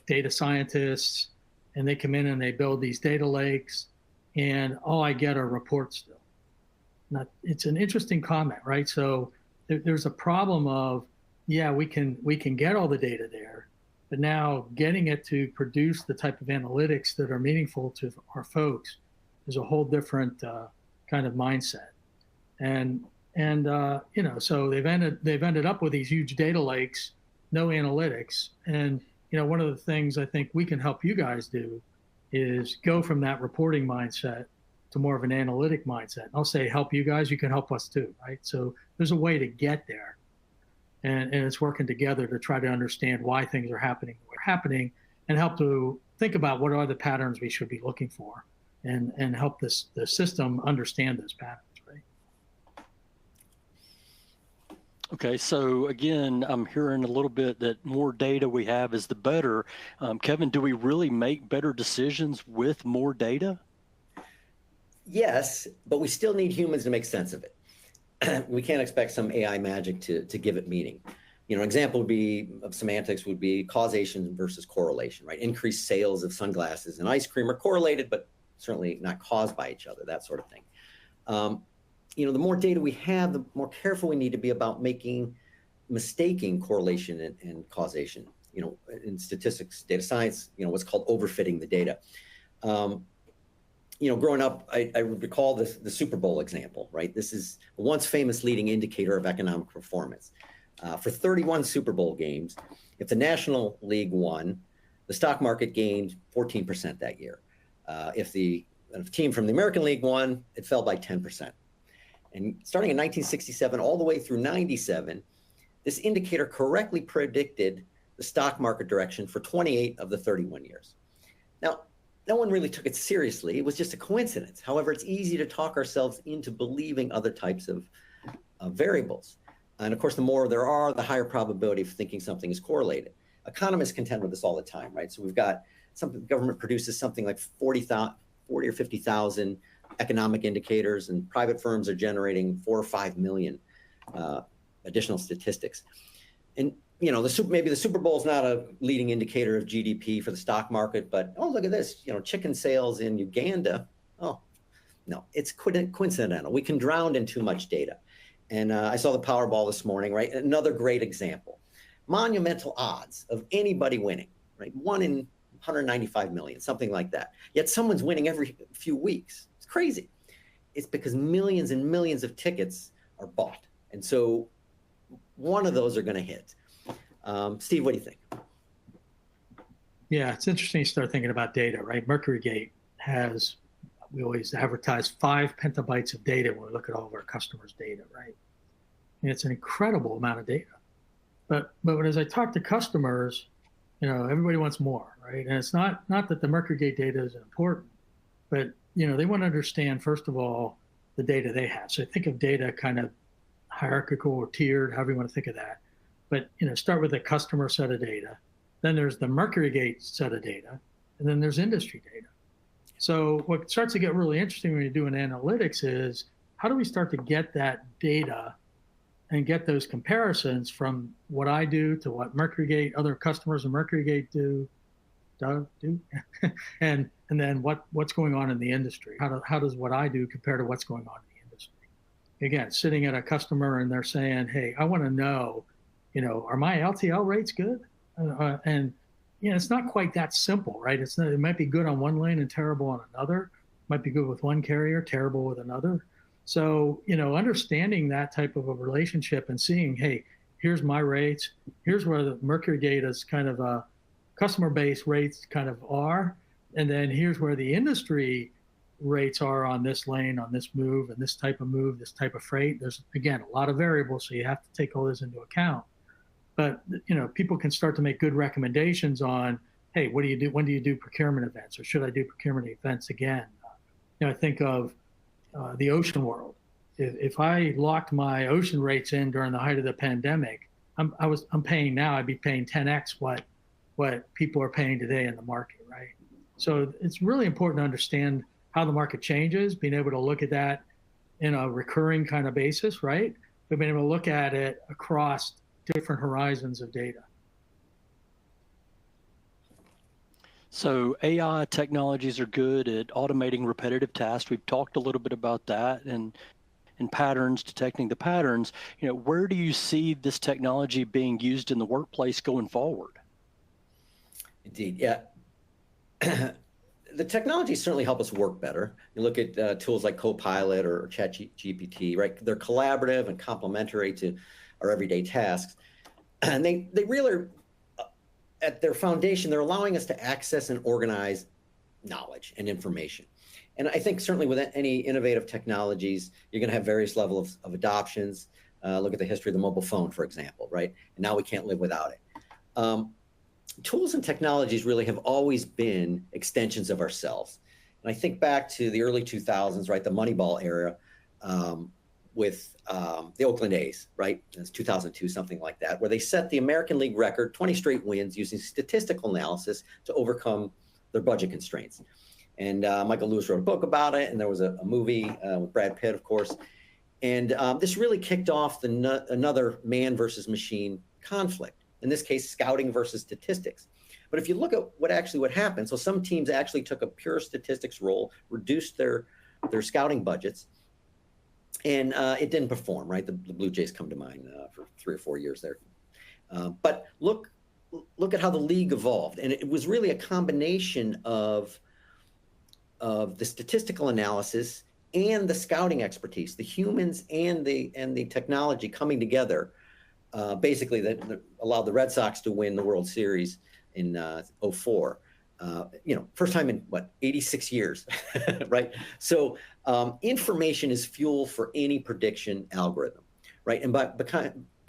data scientists, and they come in and they build these data lakes, and all I get are reports still. Now, it's an interesting comment, right? So there's a problem of, yeah, we can get all the data there, but now getting it to produce the type of analytics that are meaningful to our folks is a whole different kind of mindset. And so they've ended up with these huge data lakes, no analytics. And one of the things I think we can help you guys do is go from that reporting mindset to more of an analytic mindset. I'll say help you guys, you can help us too, right? So there's a way to get there. And it's working together to try to understand why things are happening the way they're happening, and help to think about what are the patterns we should be looking for, and help the system understand those patterns, right? Okay, so again, I'm hearing a little bit that more data we have is the better. Kevin, do we really make better decisions with more data? Yes, but we still need humans to make sense of it. We can't expect some AI magic to give it meaning. An example of semantics would be causation versus correlation, right? Increased sales of sunglasses and ice cream are correlated, but certainly not caused by each other, that sort of thing. The more data we have, the more careful we need to be about mistaking correlation and causation. In statistics, data science, what's called overfitting the data. Growing up, I recall the Super Bowl example, right? This is a once famous leading indicator of economic performance. For 31 Super Bowl games, if the National League won, the stock market gained 14% that year. If a team from the American League won, it fell by 10%. And starting in 1967 all the way through 97, this indicator correctly predicted the stock market direction for 28 of the 31 years. Now, no one really took it seriously. It was just a coincidence. However, it's easy to talk ourselves into believing other types of variables. And of course, the more there are, the higher probability of thinking something is correlated. Economists contend with this all the time, right? So we've got the government produces something like 40 or 50,000 economic indicators, and private firms are generating 4 or 5 million additional statistics. And maybe the Super Bowl is not a leading indicator of GDP for the stock market, but look at this, chicken sales in Uganda. Oh, no, it's coincidental. We can drown in too much data. And I saw the Powerball this morning, right? Another great example. Monumental odds of anybody winning, right? 1 in 195 million, something like that. Yet someone's winning every few weeks. It's crazy. It's because millions and millions of tickets are bought. And so one of those are going to hit. Steve, what do you think? Yeah, it's interesting to start thinking about data, right? MercuryGate we always advertise 5 petabytes of data when we look at all of our customers' data, right? And it's an incredible amount of data. But as I talk to customers, everybody wants more, right? And it's not that the MercuryGate data isn't important, but they want to understand, first of all, the data they have. So think of data kind of hierarchical or tiered, however you want to think of that. But start with a customer set of data. Then there's the MercuryGate set of data, and then there's industry data. So what starts to get really interesting when you're doing analytics is how do we start to get that data and get those comparisons from what I do to what MercuryGate, other customers of MercuryGate do, and then what's going on in the industry? How does what I do compare to what's going on in the industry? Again, sitting at a customer and they're saying, "Hey, I want to know, are my LTL rates good?" And it's not quite that simple, right? It might be good on one lane and terrible on another. Might be good with one carrier, terrible with another. So, understanding that type of a relationship and seeing, hey, here's my rates, here's where the MercuryGate is kind of a customer base rates kind of are, and then here's where the industry rates are on this lane, on this move, and this type of freight. There's, again, a lot of variables, so you have to take all this into account. But, people can start to make good recommendations on, hey, what do you do? When do you do procurement events, or should I do procurement events again? I think of the ocean world. If I locked my ocean rates in during the height of the pandemic, I'm paying now, I'd be paying 10x what people are paying today in the market, right? So it's really important to understand how the market changes, being able to look at that in a recurring kind of basis, right? But being able to look at it across different horizons of data. So AI technologies are good at automating repetitive tasks. We've talked a little bit about that and patterns, detecting the patterns. Where do you see this technology being used in the workplace going forward? Indeed, yeah. The technology certainly help us work better. You look at tools like Copilot or ChatGPT, right? They're collaborative and complementary to our everyday tasks. And they really are, at their foundation, they're allowing us to access and organize knowledge and information. And I think certainly with any innovative technologies, you're going to have various levels of adoptions. Look at the history of the mobile phone, for example, right? And now we can't live without it. Tools and technologies really have always been extensions of ourselves. And I think back to the early 2000s, right? The Moneyball era with the Oakland A's, right? It's 2002, something like that, where they set the American League record, 20 straight wins using statistical analysis to overcome their budget constraints. And Michael Lewis wrote a book about it, and there was a movie with Brad Pitt, of course. And this really kicked off another man versus machine conflict. In this case, scouting versus statistics. But if you look at what happened, so some teams actually took a pure statistics role, reduced their scouting budgets, and it didn't perform, right? The Blue Jays come to mind for 3 or 4 years there. But look at how the league evolved. And it was really a combination of the statistical analysis and the scouting expertise, the humans and the technology coming together. Basically, that allowed the Red Sox to win the World Series in 2004. First time in 86 years, right? So information is fuel for any prediction algorithm, right? And by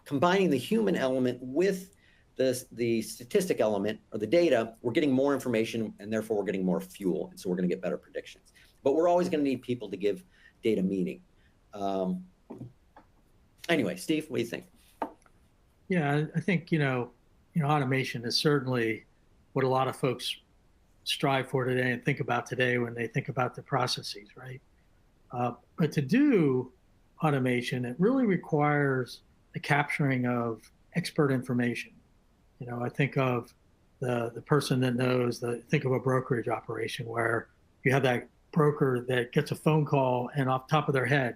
combining the human element with the statistic element or the data, we're getting more information, and therefore we're getting more fuel, and so we're going to get better predictions. But we're always going to need people to give data meaning. Anyway, Steve, what do you think? Yeah, I think, automation is certainly what a lot of folks strive for today and think about today when they think about the processes, right? But to do automation, it really requires the capturing of expert information. I think of the person that knows, think of a brokerage operation where you have that broker that gets a phone call and off the top of their head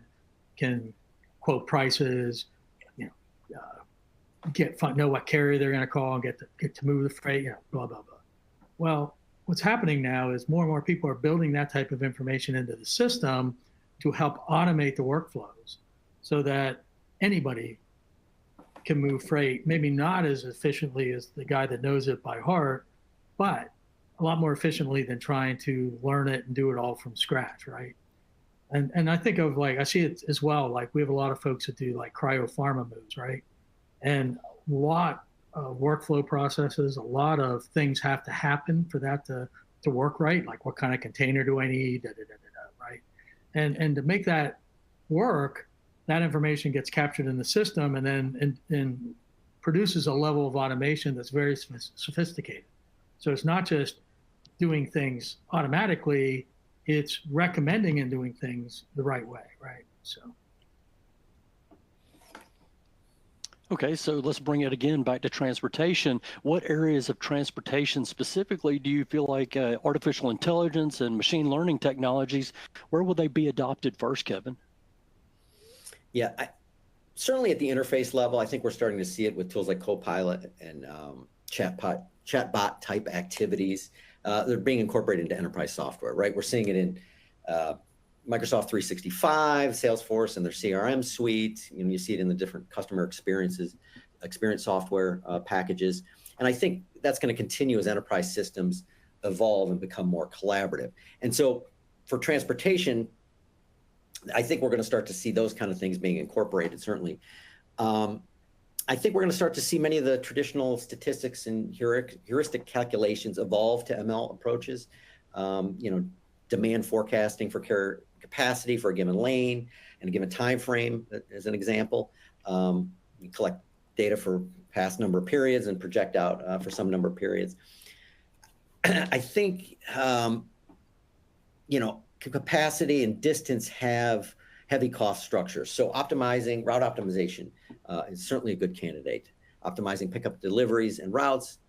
can quote prices, know what carrier they're going to call and get to move the freight, blah, blah, blah. Well, what's happening now is more and more people are building that type of information into the system to help automate the workflows so that anybody can move freight, maybe not as efficiently as the guy that knows it by heart, but a lot more efficiently than trying to learn it and do it all from scratch, right? And I think of I see it as well, we have a lot of folks that do cryo pharma moves, right? And a lot of workflow processes, a lot of things have to happen for that to work right. Like what kind of container do I need, right? And to make that work, that information gets captured in the system and then and produces a level of automation that's very sophisticated. So it's not just doing things automatically, it's recommending and doing things the right way, right? So. Okay, so let's bring it again back to transportation. What areas of transportation specifically do you feel like artificial intelligence and machine learning technologies, where will they be adopted first, Kevin? Yeah, certainly at the interface level, I think we're starting to see it with tools like Copilot and chatbot type activities. They're being incorporated into enterprise software, right? We're seeing it in Microsoft 365, Salesforce, and their CRM suite. You see it in the different customer experience software packages. And I think that's going to continue as enterprise systems evolve and become more collaborative. And so for transportation, I think we're going to start to see those kind of things being incorporated, certainly. I think we're going to start to see many of the traditional statistics and heuristic calculations evolve to ML approaches. Demand forecasting for carrier capacity for a given lane and a given time frame, as an example. We collect data for past number of periods and project out for some number of periods. I think, capacity and distance have heavy cost structures. So route optimization is certainly a good candidate. Optimizing pickup deliveries and routes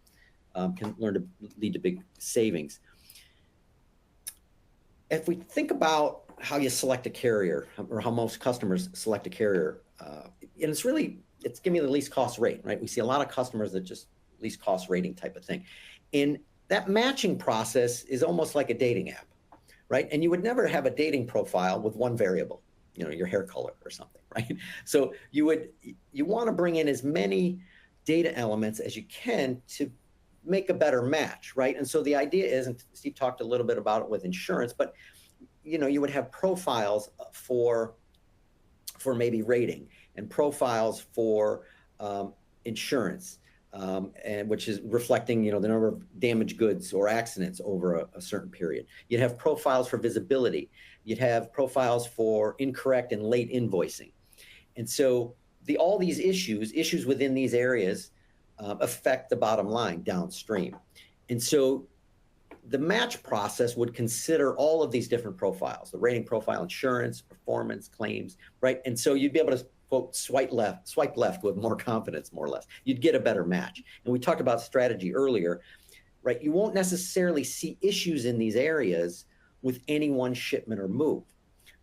can lead to big savings. If we think about how you select a carrier, or how most customers select a carrier, and it's give me the least cost rate, right? We see a lot of customers that just least cost rating type of thing. And that matching process is almost like a dating app, right? And you would never have a dating profile with one variable, your hair color or something, right? So you want to bring in as many data elements as you can to make a better match, right? And so the idea is, and Steve talked a little bit about it with insurance, but you would have profiles for maybe rating and profiles for insurance, and which is reflecting the number of damaged goods or accidents over a certain period. You'd have profiles for visibility. You'd have profiles for incorrect and late invoicing. And so all these issues within these areas affect the bottom line downstream. And so the match process would consider all of these different profiles, the rating profile, insurance, performance, claims, right? And so you'd be able to, quote, swipe left with more confidence, more or less. You'd get a better match. And we talked about strategy earlier, right? You won't necessarily see issues in these areas with any one shipment or move,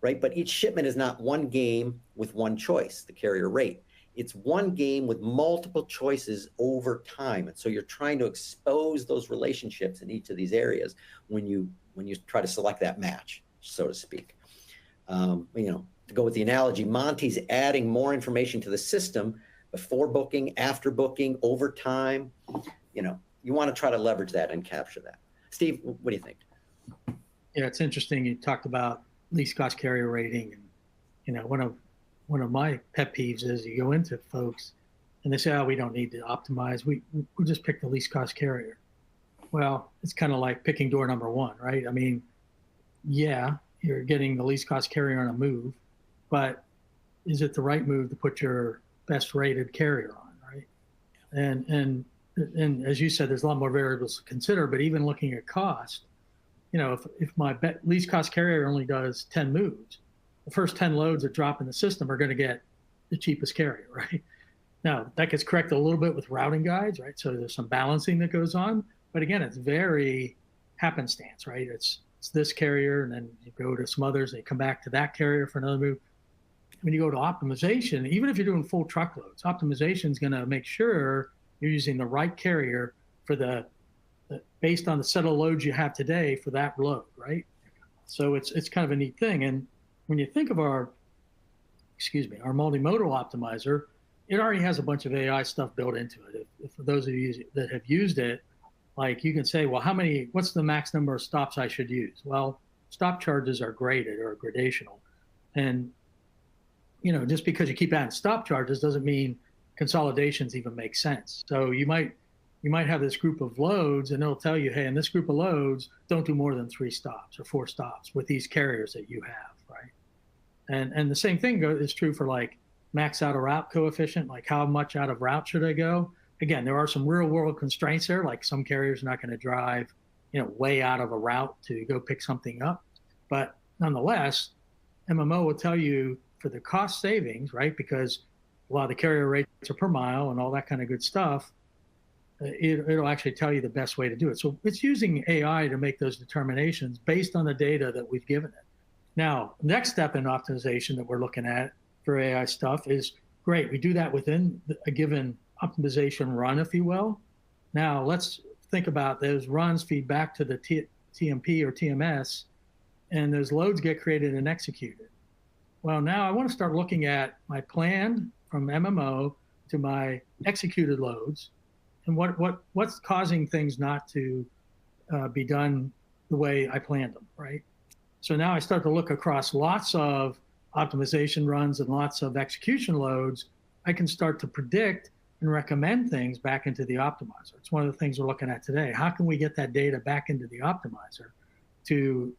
right? But each shipment is not one game with one choice, the carrier rate. It's one game with multiple choices over time. And so you're trying to expose those relationships in each of these areas when you try to select that match, so to speak. To go with the analogy, Monty's adding more information to the system before booking, after booking, over time. You want to try to leverage that and capture that. Steve, what do you think? Yeah, it's interesting. You talked about least cost carrier rating, and one of my pet peeves is you go into folks and they say, "Oh, we don't need to optimize. We just pick the least cost carrier." Well, it's kind of like picking door number one, right? I mean, yeah, you're getting the least cost carrier on a move, but is it the right move to put your best rated carrier on, right? And as you said, there's a lot more variables to consider, but even looking at cost, if my least cost carrier only does 10 moves, the first 10 loads that drop in the system are going to get the cheapest carrier, right? Now, that gets corrected a little bit with routing guides, right? So there's some balancing that goes on. But again, it's very happenstance, right? It's this carrier, and then you go to some others, and you come back to that carrier for another move. When you go to optimization, even if you're doing full truckloads, optimization is going to make sure you're using the right carrier for based on the set of loads you have today for that load, right? So it's kind of a neat thing. And when you think of our multimodal optimizer, it already has a bunch of AI stuff built into it. If for those of you that have used it, like you can say, well, what's the max number of stops I should use? Well, stop charges are graded or gradational. And, just because you keep adding stop charges doesn't mean consolidations even make sense. So you might have this group of loads and it'll tell you, hey, in this group of loads, don't do more than 3 stops or 4 stops with these carriers that you have, right? And the same thing is true for like max out of route coefficient, like how much out of route should I go? Again, there are some real world constraints there, like some carriers are not going to drive, way out of a route to go pick something up. But nonetheless, MMO will tell you for the cost savings, right? Because a lot of the carrier rates are per mile and all that kind of good stuff. It'll actually tell you the best way to do it. So it's using AI to make those determinations based on the data that we've given it. Now, next step in optimization that we're looking at for AI stuff is great. We do that within a given optimization run, if you will. Now, let's think about those runs feed back to the TMP or TMS, and those loads get created and executed. Well, now I want to start looking at my plan from MMO to my executed loads, and what's causing things not to be done the way I planned them, right? So now I start to look across lots of optimization runs and lots of execution loads. I can start to predict and recommend things back into the optimizer. It's one of the things we're looking at today. How can we get that data back into the optimizer to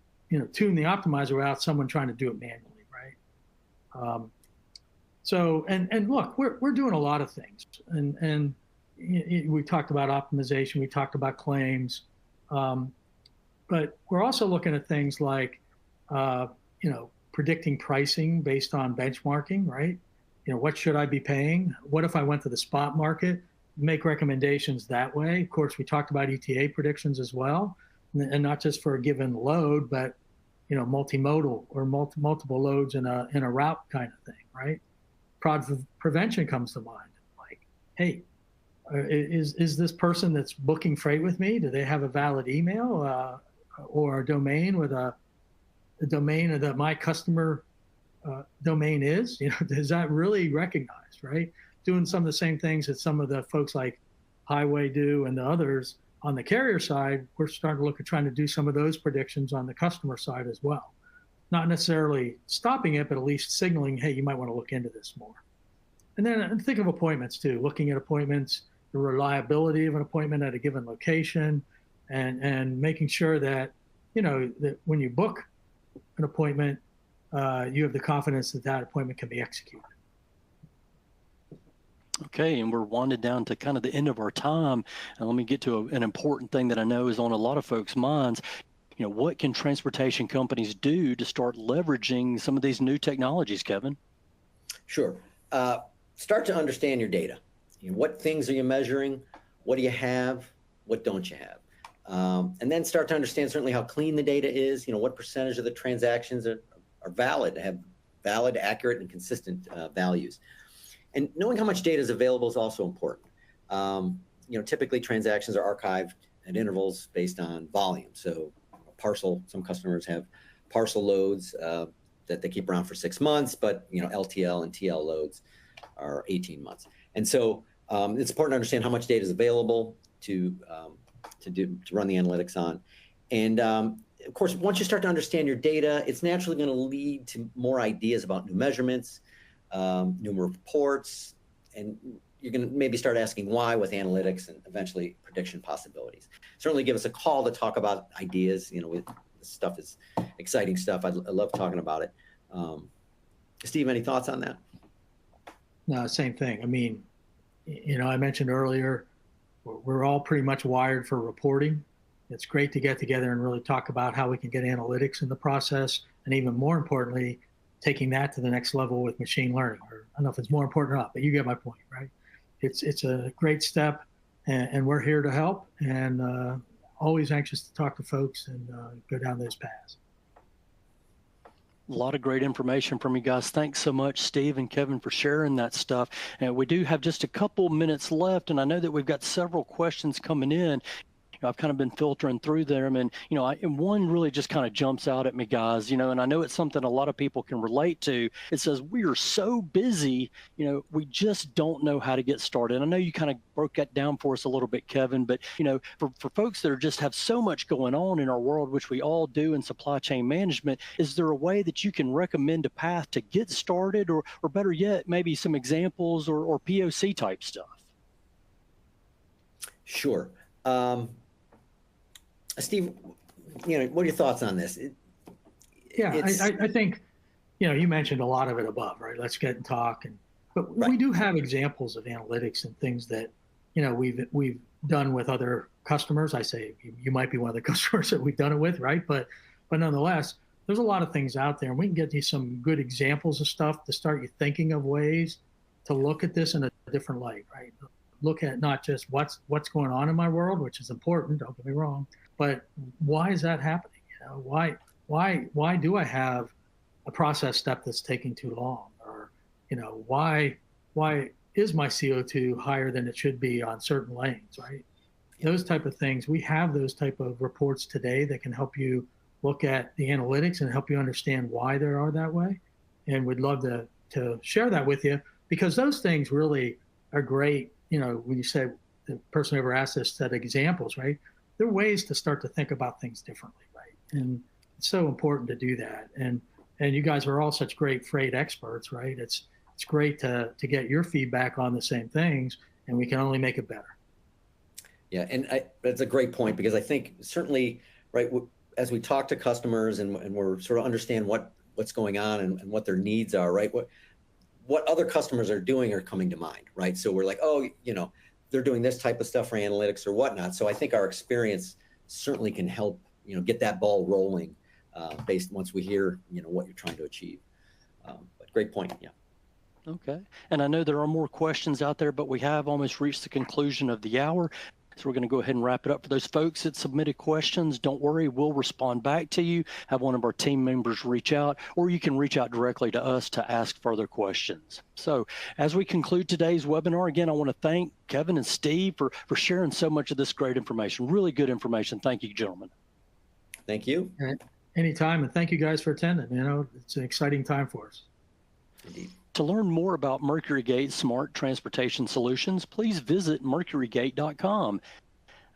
tune the optimizer without someone trying to do it manually, right? So look, we're doing a lot of things, and we talked about optimization, we talked about claims, but we're also looking at things like predicting pricing based on benchmarking, right? What should I be paying? What if I went to the spot market? Make recommendations that way. Of course, we talked about ETA predictions as well, and not just for a given load, but multimodal or multiple loads in a route kind of thing, right? Fraud prevention comes to mind. Like, hey, is this person that's booking freight with me? Do they have a valid email or a domain with the domain that my customer domain is? Is that really recognized, right? Doing some of the same things that some of the folks like Highway do and the others on the carrier side. We're starting to look at trying to do some of those predictions on the customer side as well. Not necessarily stopping it, but at least signaling, hey, you might want to look into this more. And then think of appointments too, looking at appointments, the reliability of an appointment at a given location, and making sure that, that when you book an appointment, you have the confidence that that appointment can be executed. Okay, and we're winding down to kind of the end of our time. And let me get to an important thing that I know is on a lot of folks' minds. What can transportation companies do to start leveraging some of these new technologies, Kevin? Sure. Start to understand your data. What things are you measuring? What do you have? What don't you have? And then start to understand certainly how clean the data is. What percentage of the transactions are valid, have valid, accurate, and consistent values. And knowing how much data is available is also important. Typically transactions are archived at intervals based on volume. So parcel, some customers have parcel loads that they keep around for 6 months, but LTL and TL loads are 18 months. And so it's important to understand how much data is available to run the analytics on. And of course, once you start to understand your data, it's naturally going to lead to more ideas about new measurements, new reports, and you're going to maybe start asking why with analytics and eventually prediction possibilities. Certainly give us a call to talk about ideas. This stuff is exciting stuff. I love talking about it. Steve, any thoughts on that? No, same thing. I mean, I mentioned earlier, we're all pretty much wired for reporting. It's great to get together and really talk about how we can get analytics in the process, and even more importantly, taking that to the next level with machine learning. Or I don't know if it's more important or not, but you get my point, right? It's a great step, and we're here to help, and always anxious to talk to folks and go down those paths. A lot of great information from you guys. Thanks so much, Steve and Kevin, for sharing that stuff. And we do have just a couple minutes left, and I know that we've got several questions coming in. I've kind of been filtering through them, and and one really just kind of jumps out at me, guys. And I know it's something a lot of people can relate to. It says we are so busy, we just don't know how to get started. I know you kind of broke that down for us a little bit, Kevin, but for folks that just have so much going on in our world, which we all do in supply chain management, is there a way that you can recommend a path to get started, or better yet, maybe some examples or POC type stuff? Sure. Steve, what are your thoughts on this? I think you mentioned a lot of it above, right? Let's get and talk. But Right. we do have examples of analytics and things that, we've done with other customers. I say you might be one of the customers that we've done it with, right? But nonetheless, there's a lot of things out there, and we can get you some good examples of stuff to start you thinking of ways to look at this in a different light, right? Look at not just what's going on in my world, which is important, don't get me wrong, but why is that happening? Why do I have a process step that's taking too long? Or, why is my CO2 higher than it should be on certain lanes, right? Those type of things. We have those type of reports today that can help you look at the analytics and help you understand why they are that way. And we'd love to share that with you, because those things really are great. When you say the person who ever asked us said examples, right? There are ways to start to think about things differently, right? And it's so important to do that. And you guys are all such great freight experts, right? It's great to get your feedback on the same things, and we can only make it better. Yeah, and that's a great point, because I think certainly, right, as we talk to customers and we're sort of understand what's going on and what their needs are, right? What other customers are doing are coming to mind, right? So we're like, oh, they're doing this type of stuff for analytics or whatnot. So I think our experience certainly can help, get that ball rolling based once we hear, what you're trying to achieve. But great point, yeah. Okay. And I know there are more questions out there, but we have almost reached the conclusion of the hour. So we're going to go ahead and wrap it up. For those folks that submitted questions, don't worry, we'll respond back to you, have one of our team members reach out, or you can reach out directly to us to ask further questions. So as we conclude today's webinar, again, I want to thank Kevin and Steve for sharing so much of this great information, really good information. Thank you, gentlemen. Thank you. All right. Anytime, and thank you guys for attending. It's an exciting time for us. Indeed. To learn more about MercuryGate Smart Transportation Solutions, please visit MercuryGate.com.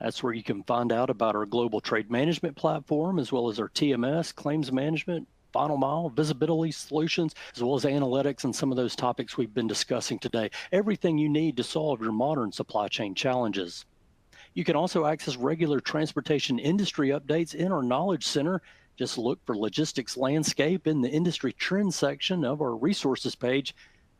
That's where you can find out about our global trade management platform, as well as our TMS, claims management, final mile, visibility solutions, as well as analytics and some of those topics we've been discussing today. Everything you need to solve your modern supply chain challenges. You can also access regular transportation industry updates in our Knowledge Center. Just look for Logistics Landscape in the Industry Trends section of our resources page.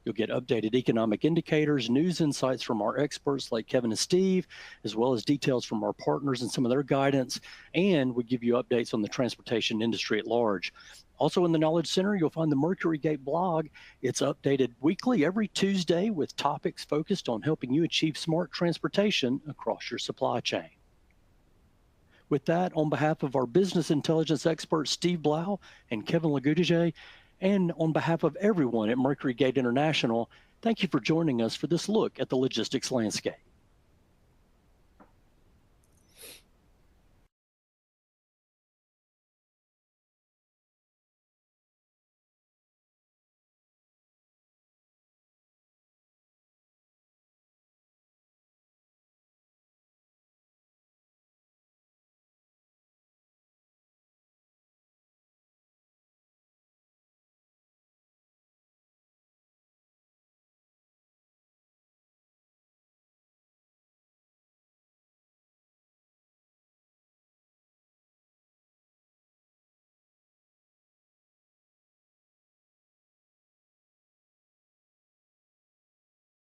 You'll get updated economic indicators, news insights from our experts like Kevin and Steve, as well as details from our partners and some of their guidance. And we give you updates on the transportation industry at large. Also in the Knowledge Center, you'll find the MercuryGate blog. It's updated weekly every Tuesday with topics focused on helping you achieve smart transportation across your supply chain. With that, on behalf of our business intelligence experts, Steve Blough and Kevin LoGuidice, and on behalf of everyone at MercuryGate International, thank you for joining us for this look at the logistics landscape.